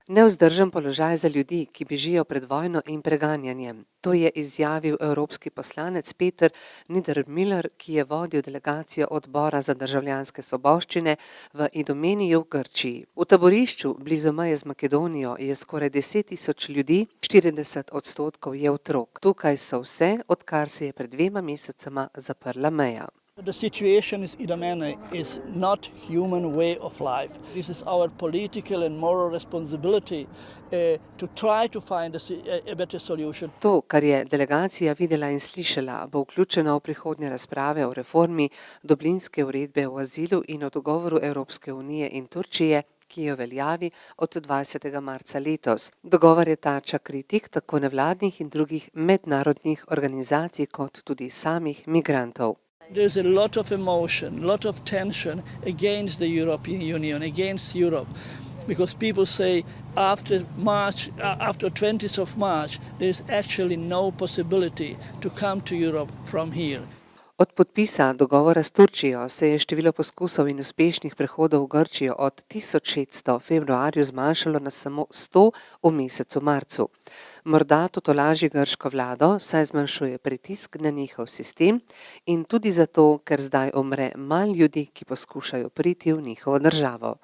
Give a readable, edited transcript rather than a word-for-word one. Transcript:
Nevzdržen položaj za ljudi, ki bežijo pred vojno in preganjanjem. To je izjavil evropski poslanec Peter Niedermüller, ki je vodil delegacijo odbora za državljanske svoboščine v Idomeniju v Grčiji. V taborišču blizu meje z Makedonijo je skoraj 10.000 ljudi, 40% je otrok. Tukaj so vse, odkar se je pred 2 mesecema zaprla meja. The situation in Idomeni is not human way of life. This is our political and moral responsibility to try to find a better solution. To, kar je delegacija videla in slišala, bo vključeno v prihodnje razprave o reformi Dublinske uredbe o azilu in o dogovoru Evropske unije in Turčije, ki je v veljavi od 20. marca letos. Dogovor je tarča kritik tako nevladnih in drugih mednarodnih organizacij kot tudi samih migrantov. There's a lot of emotion, a lot of tension against the European Union, against Europe, because people say after 20th of March, there is actually no possibility to come to Europe from here. Od podpisa dogovora s Turčijo se je število poskusov in uspešnih prehodov v Grčijo od 1600 februarju zmanjšalo na samo 100 v mesecu marcu. Morda to tolaži grško vlado, saj zmanjšuje pritisk na njihov sistem in tudi zato, ker zdaj umre manj ljudi, ki poskušajo priti v njihovo državo.